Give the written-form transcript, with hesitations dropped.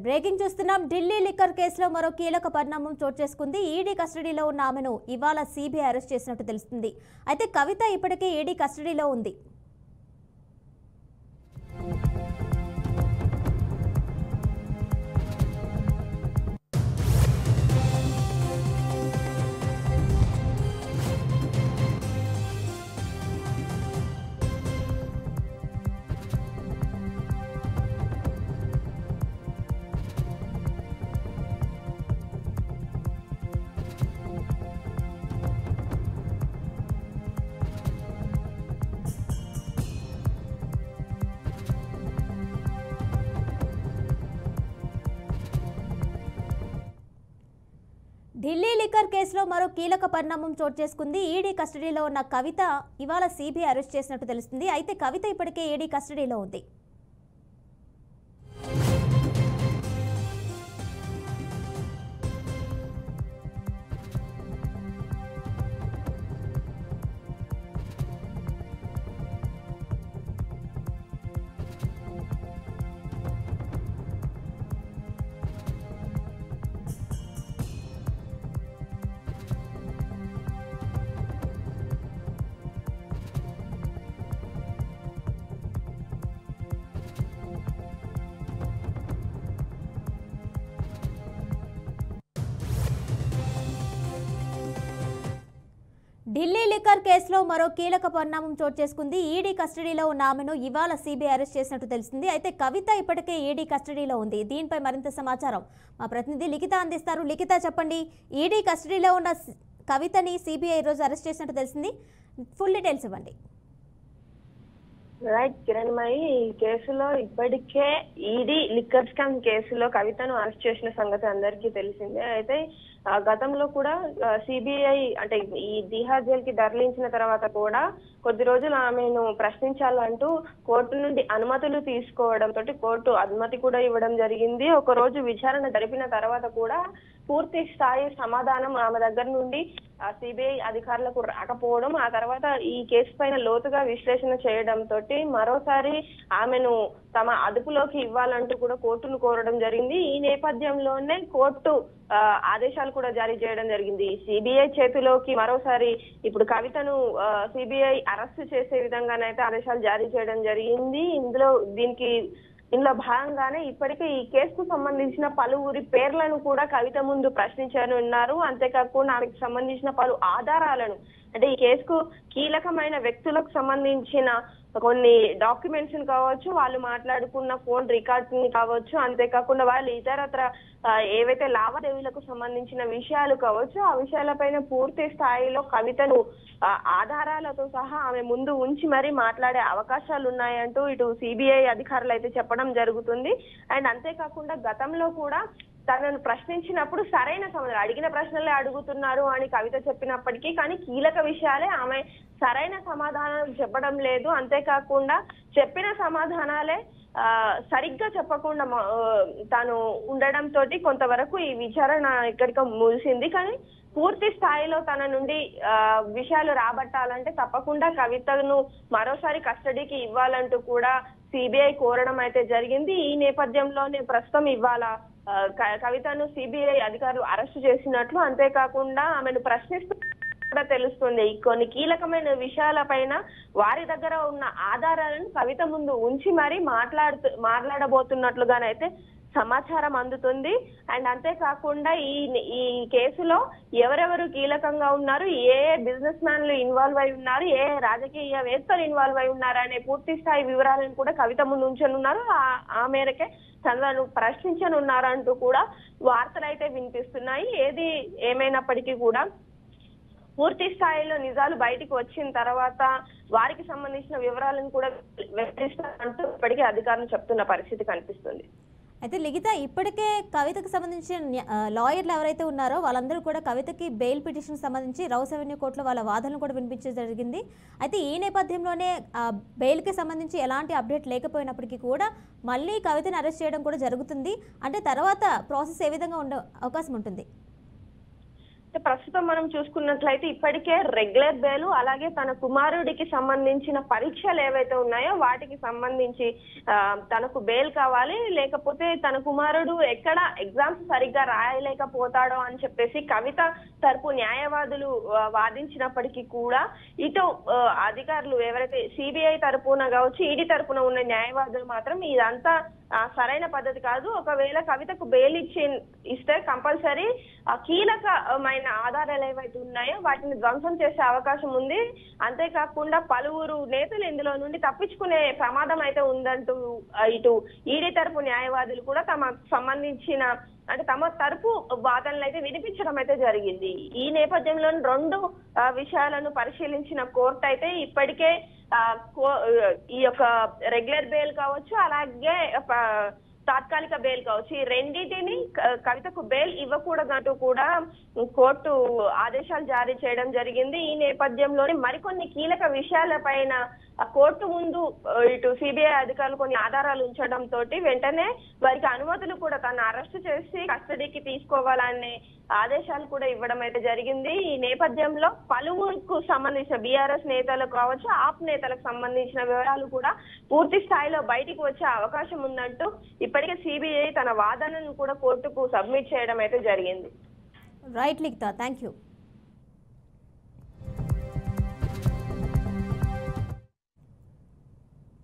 Breaking చూస్తున్నాం. Delhi liquor కేసులో మరో కీలక పరిణామం చోటు చేసుకుంది. ఈడీ కస్టడీలో ఉన్న ఆమెను ఇవాళ సిబిఐ అరెస్ట్ చేసినట్టు తెలుస్తుంది. అయితే కవిత ఇప్పటికే ఈడీ కస్టడీలో ఉంది. ఢిల్లీ లిక్కర్ కేసులో మరో కీలక పరిణామం చోటు చేసుకుంది. ఈడీ కస్టడీలో ఉన్న కవిత ఇవాళ సిబిఐ అరెస్ట్ చేసినట్టు తెలుస్తుంది. అయితే కవిత ఇప్పటికే ఈడీ కస్టడీలో ఉంది. ఢిల్లీ లిక్కర్ కేసులో మరో కీలక పరిణామం చోటు చేసుకుంది. ఈడీ కస్టడీలో ఉన్న ఆమెను ఇవాళ సిబిఐ అరెస్ట్ చేసినట్టు తెలిసింది. అయితే కవిత ఇప్పటికే ఈడీ కస్టడీలో ఉంది. దీనిపై మరింత సమాచారం మా ప్రతినిధి లిఖిత అందిస్తారు. లిఖిత, చెప్పండి, ఈడీ కస్టడీలో ఉన్న కవితని సిబిఐ ఈరోజు అరెస్ట్ చేసినట్టు తెలిసింది. ఫుల్ డీటెయిల్స్ ఇవ్వండి. రైట్ కిరణ్మయి, ఈ కేసులో ఇప్పటికే ఈడీ లిక్కర్ స్కామ్ కేసులో కవితను అరెస్ట్ చేసిన సంగతి అందరికీ తెలిసిందే. అయితే గతంలో కూడా సిబిఐ అంటే ఈ తిహార్ జైలు కి తరలించిన తర్వాత కూడా కొద్ది రోజులు ఆమెను ప్రశ్నించాలంటూ కోర్టు నుండి అనుమతులు తీసుకోవడంతో కోర్టు అనుమతి కూడా ఇవ్వడం జరిగింది. ఒక రోజు విచారణ జరిపిన తర్వాత కూడా పూర్తి స్థాయి సమాధానం ఆమె దగ్గర నుండి సిబిఐ అధికారులకు రాకపోవడం, ఆ తర్వాత ఈ కేసు పైన లోతుగా విశ్లేషణ చేయడంతో మరోసారి ఆమెను తమ అదుపులోకి ఇవ్వాలంటూ కూడా కోర్టును కోరడం జరిగింది. ఈ నేపథ్యంలోనే కోర్టు ఆదేశాలు కూడా జారీ చేయడం జరిగింది. సిబిఐ చేతిలోకి మరోసారి ఇప్పుడు కవితను సిబిఐ అరెస్ట్ చేసే విధంగానైతే ఆదేశాలు జారీ చేయడం జరిగింది. ఇందులో భాగంగానే ఇప్పటికే ఈ కేసుకు సంబంధించిన పలువురి పేర్లను కూడా కవిత ముందు ప్రశ్నించనున్నారు. అంతేకాకుండా ఆమెకు సంబంధించిన పలు ఆధారాలను, అంటే ఈ కేసుకు కీలకమైన వ్యక్తులకు సంబంధించిన కొన్ని డాక్యుమెంట్స్ కావచ్చు, వాళ్ళు మాట్లాడుకున్న ఫోన్ రికార్డ్స్ ని కావచ్చు, అంతేకాకుండా వాళ్ళు ఇతరత్ర ఏవైతే లావాదేవీలకు సంబంధించిన విషయాలు కావచ్చు, ఆ విషయాలపైన పూర్తి స్థాయిలో కవితను ఆధారాలతో సహా ఆమె ముందు ఉంచి మరీ మాట్లాడే అవకాశాలు ఉన్నాయంటూ ఇటు సిబిఐ అధికారులు అయితే చెప్పడం జరుగుతుంది. అండ్ అంతేకాకుండా గతంలో కూడా తనను ప్రశ్నించినప్పుడు సరైన సమాధానం, అడిగిన ప్రశ్నలే అడుగుతున్నారు అని కవిత చెప్పినప్పటికీ కానీ కీలక విషయాలే ఆమె సరైన సమాధానం చెప్పడం లేదు. అంతేకాకుండా చెప్పిన సమాధానాలే సరిగ్గా చెప్పకుండా తాను ఉండడంతో కొంతవరకు ఈ విచారణ ఇక్కడికి ముగిసింది. కానీ పూర్తి స్థాయిలో తన నుండి విషయాలు రాబట్టాలంటే తప్పకుండా కవితను మరోసారి కస్టడీకి ఇవ్వాలంటూ కూడా సిబిఐ కోరడం అయితే జరిగింది. ఈ నేపథ్యంలోనే ప్రస్తుతం ఇవాళ కవితను సిబిఐ అధికారులు అరెస్టు చేసినట్లు, అంతేకాకుండా ఆమెను ప్రశ్నిస్తూ కూడా తెలుస్తుంది. కొన్ని కీలకమైన విషయాలపైన వారి దగ్గర ఉన్న ఆధారాలను కవిత ముందు ఉంచి మరీ మాట్లాడబోతున్నట్లుగానైతే సమాచారం అందుతుంది. అండ్ అంతేకాకుండా ఈ కేసులో ఎవరెవరు కీలకంగా ఉన్నారు, ఏ బిజినెస్ మ్యాన్లు ఇన్వాల్వ్ అయి ఉన్నారు, ఏ రాజకీయవేత్తలు ఇన్వాల్వ్ అయి ఉన్నారు అనే పూర్తి స్థాయి వివరాలను కూడా కవిత ముందు ఉంచనున్నారు. ఆ మేరకే తనను ప్రశ్నించనున్నారంటూ కూడా వార్తలు అయితే వినిపిస్తున్నాయి. ఏది ఏమైనప్పటికీ కూడా పూర్తి స్థాయిలో నిజాలు బయటికి వచ్చిన తర్వాత వారికి సంబంధించిన వివరాలను కూడా వెల్లడిస్తారంటూ ఇప్పటికే అధికారులు చెప్తున్న పరిస్థితి కనిపిస్తుంది. అయితే లిఖిత, ఇప్పటికే కవితకు సంబంధించిన లాయర్లు ఎవరైతే ఉన్నారో వాళ్ళందరూ కూడా కవితకి బెయిల్ పిటిషన్ సంబంధించి రౌస్ అవెన్యూ కోర్టులో వాళ్ళ వాదనలు కూడా వినిపించడం జరిగింది. అయితే ఈ నేపథ్యంలోనే బెయిల్కి సంబంధించి ఎలాంటి అప్డేట్ లేకపోయినప్పటికీ కూడా మళ్ళీ కవితను అరెస్ట్ చేయడం కూడా జరుగుతుంది. అంటే తర్వాత ప్రాసెస్ ఏ విధంగా ఉండే అవకాశం ఉంటుంది? ప్రస్తుతం మనం చూసుకున్నట్లయితే ఇప్పటికే రెగ్యులర్ బెయిల్ అలాగే తన కుమారుడికి సంబంధించిన పరీక్షలు ఏవైతే ఉన్నాయో వాటికి సంబంధించి తనకు బెయిల్ కావాలి, లేకపోతే తన కుమారుడు ఎక్కడ ఎగ్జామ్స్ సరిగ్గా రాయలేకపోతాడో అని చెప్పేసి కవిత తరపు న్యాయవాదులు వాదించినప్పటికీ కూడా ఇటు అధికారులు ఎవరైతే సిబిఐ తరపున కావచ్చు ఈడీ తరపున ఉన్న న్యాయవాదులు మాత్రం ఇదంతా సరైన పద్ధతి కాదు, ఒకవేళ కవితకు బెయిల్ ఇస్తే కంపల్సరీ కీలకమైన ఆధారాలు ఏవైతే ఉన్నాయో వాటిని ధ్వంసం చేసే అవకాశం ఉంది, అంతేకాకుండా పలువురు నేతలు ఇందులో నుండి తప్పించుకునే ప్రమాదం అయితే ఉందంటూ ఇటు ఈడీ తరపు న్యాయవాదులు కూడా తమకు సంబంధించిన అంటే తమ తరపు వాదనలు అయితే వినిపించడం అయితే జరిగింది. ఈ నేపథ్యంలో రెండు విషయాలను పరిశీలించిన కోర్టు అయితే ఇప్పటికే ఈ యొక్క రెగ్యులర్ బెయిల్ కావచ్చు అలాగే తాత్కాలిక బెయిల్ కావచ్చు ఈ రెండింటిని కవితకు బెయిల్ ఇవ్వకూడదంటూ కూడా కోర్టు ఆదేశాలు జారీ చేయడం జరిగింది. ఈ నేపథ్యంలోని మరికొన్ని కీలక విషయాలపైన కోర్టు ముందు ఇటు సిబిఐ అధికారులు కొన్ని ఆధారాలు ఉంచడం తోటి వెంటనే వారికి అనుమతులు కూడా తను అరెస్ట్ చేసి కస్టడీకి తీసుకోవాలనే ఆదేశాలు కూడా ఇవ్వడం అయితే జరిగింది. ఈ నేపథ్యంలో పలువురుకు సంబంధించిన బీఆర్ఎస్ నేతలకు కావచ్చు ఆప్ నేతలకు సంబంధించిన వివరాలు కూడా పూర్తి స్థాయిలో బయటికి వచ్చే అవకాశం ఉందంటూ ఇప్పటికే సిబిఐ తన వాదనను కూడా కోర్టుకు సబ్మిట్ చేయడం అయితే జరిగింది. Right Likhita, thank you.